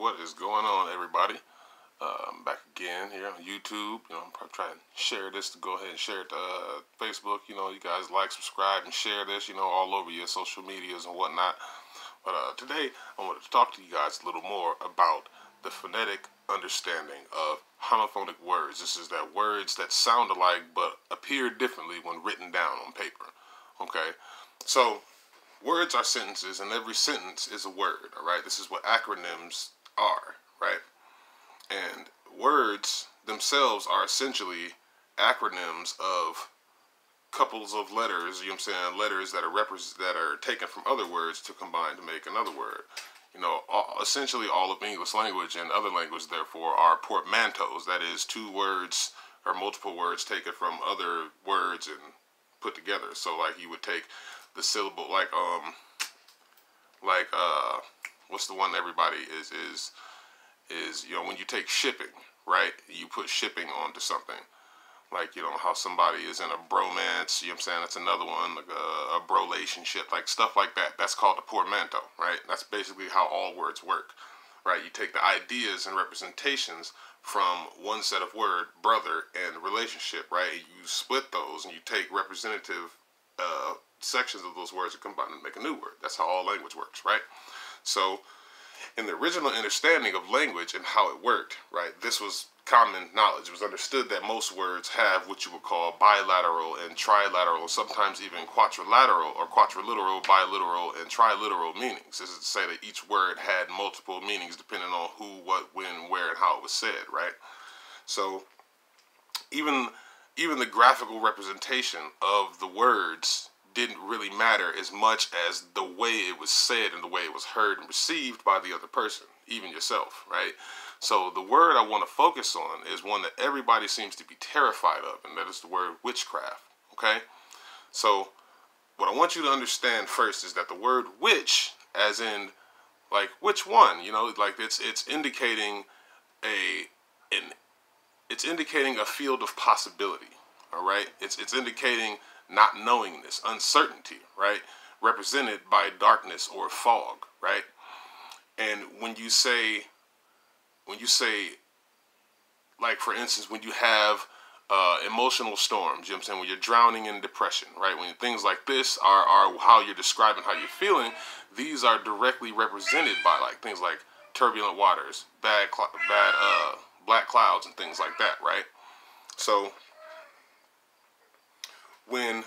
What is going on, everybody? I'm back again here on YouTube. I'm probably trying to share this to go ahead and share it to Facebook. You guys like, subscribe, and share this, all over your social medias and whatnot. But today, I wanted to talk to you guys a little more about the phonetic understanding of homophonic words. This is that words that sound alike but appear differently when written down on paper. Okay? So, words are sentences, and every sentence is a word, all right? This is what acronyms are, right? And words themselves are essentially acronyms of couples of letters, letters that are taken from other words to combine to make another word. Essentially all of English language and other language, therefore, are portmanteaus. That is, two words or multiple words taken from other words and put together. So, like, you would take the syllable, what's the one everybody is when you take shipping, right? You put shipping onto something. Like, how somebody is in a bromance, that's another one, like a brolationship, like stuff like that. That's called a portmanteau, right? That's basically how all words work, right? You take the ideas and representations from one set of word, brother, and relationship, right? You split those and you take representative sections of those words and combine them to make a new word. That's how all language works, right? So, in the original understanding of language and how it worked, right, this was common knowledge. It was understood that most words have what you would call bilateral and trilateral, sometimes even quadrilateral or quadriliteral, biliteral, and triliteral meanings. This is to say that each word had multiple meanings depending on who, what, when, where, and how it was said, right? So, even the graphical representation of the words didn't really matter as much as the way it was said and the way it was heard and received by the other person, even yourself, right? So the word I want to focus on is one that everybody seems to be terrified of, and that is the word witchcraft, okay? So what I want you to understand first is that the word witch, as in, like, which one, like it's indicating it's indicating a field of possibility, all right? It's indicating not knowingness, uncertainty, right? Represented by darkness or fog, right? And when you say, like, for instance, when you have emotional storms, when you're drowning in depression, right? When things like this are how you're describing how you're feeling, these are directly represented by, like, things like turbulent waters, bad black clouds, and things like that, right? So, when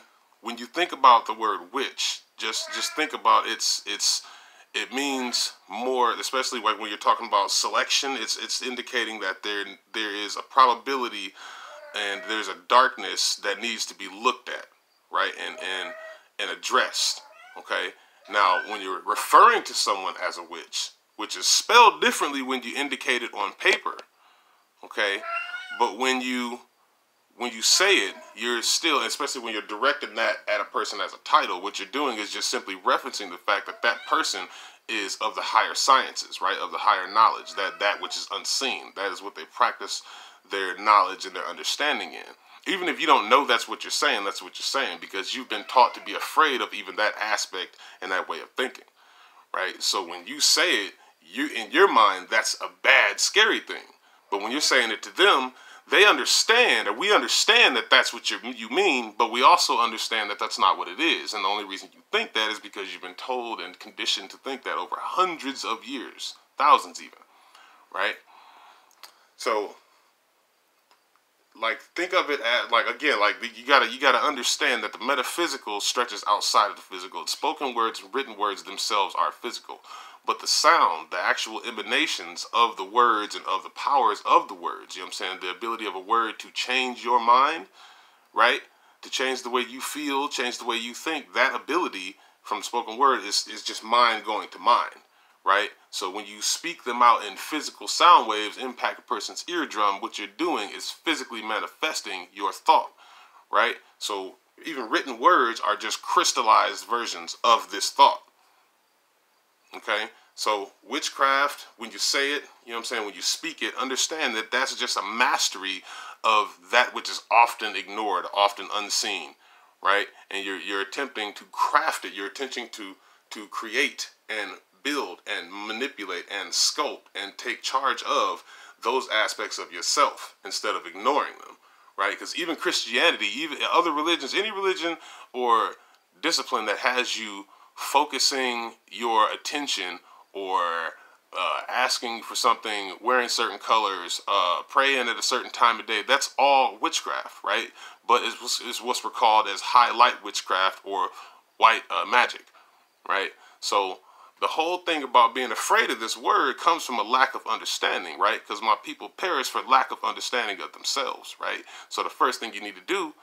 you think about the word witch, just think about it means more, especially like when you're talking about selection. It's indicating that there is a probability and there's a darkness that needs to be looked at, right, and addressed. Okay. Now, when you're referring to someone as a witch, which is spelled differently when you indicate it on paper, okay, but when you say it, you're still, especially when you're directing that at a person as a title, what you're doing is just simply referencing the fact that that person is of the higher sciences, right, of the higher knowledge, that which is unseen. That is what they practice their knowledge and their understanding in. Even if you don't know that's what you're saying, because you've been taught to be afraid of even that aspect and that way of thinking, right? So when you say it, in your mind, that's a bad, scary thing. But when you're saying it to them, they understand, or we understand that that's what you mean, but we also understand that that's not what it is. And the only reason you think that is because you've been told and conditioned to think that over hundreds of years, thousands even, right? So, like, think of it as, like, again, like, you gotta understand that the metaphysical stretches outside of the physical. Spoken words and written words themselves are physical. But the sound, the actual emanations of the words and of the powers of the words, the ability of a word to change your mind, right? To change the way you feel, change the way you think, that ability from spoken word is just mind going to mind, right? So when you speak them out in physical sound waves impact a person's eardrum, what you're doing is physically manifesting your thought, right? So even written words are just crystallized versions of this thought. Okay, so witchcraft, when you say it, when you speak it, understand that that's just a mastery of that which is often ignored, often unseen, right? And you're attempting to craft it, you're attempting to create and build and manipulate and sculpt and take charge of those aspects of yourself instead of ignoring them, right? Because even Christianity, even other religions, any religion or discipline that has you focusing your attention or asking for something, wearing certain colors, praying at a certain time of day, that's all witchcraft, right? But it's what's called as highlight witchcraft or white magic, right? So the whole thing about being afraid of this word comes from a lack of understanding, right? Because my people perish for lack of understanding of themselves, right? So the first thing you need to do,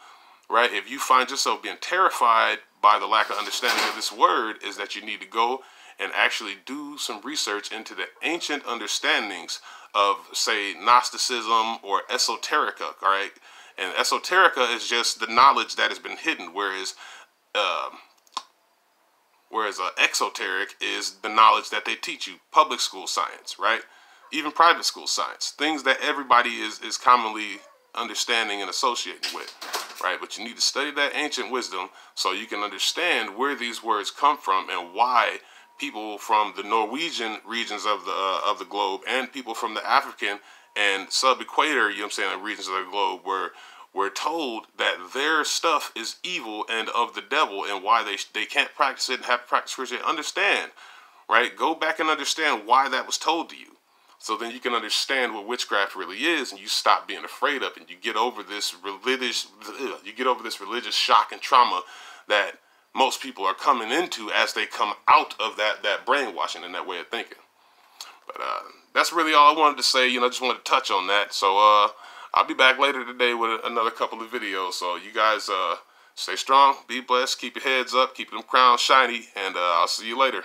right, if you find yourself being terrified by the lack of understanding of this word, is that you need to go and actually do some research into the ancient understandings of, say, Gnosticism or esoterica, all right? And esoterica is just the knowledge that has been hidden, whereas exoteric is the knowledge that they teach you, public school science, right? Even private school science, things that everybody is commonly understanding and associating with, right? But you need to study that ancient wisdom so you can understand where these words come from and why people from the Norwegian regions of the globe and people from the African and sub-equator, you know what I'm saying, regions of the globe were told that their stuff is evil and of the devil, and why they can't practice it and have to practice Christianity. Understand, right? Go back and understand why that was told to you. So then you can understand what witchcraft really is, and you stop being afraid of it, and you get over this religious shock and trauma that most people are coming into as they come out of that brainwashing and that way of thinking. But that's really all I wanted to say. I just wanted to touch on that. So I'll be back later today with another couple of videos. So you guys stay strong, be blessed, keep your heads up, keep them crowns shiny, and I'll see you later.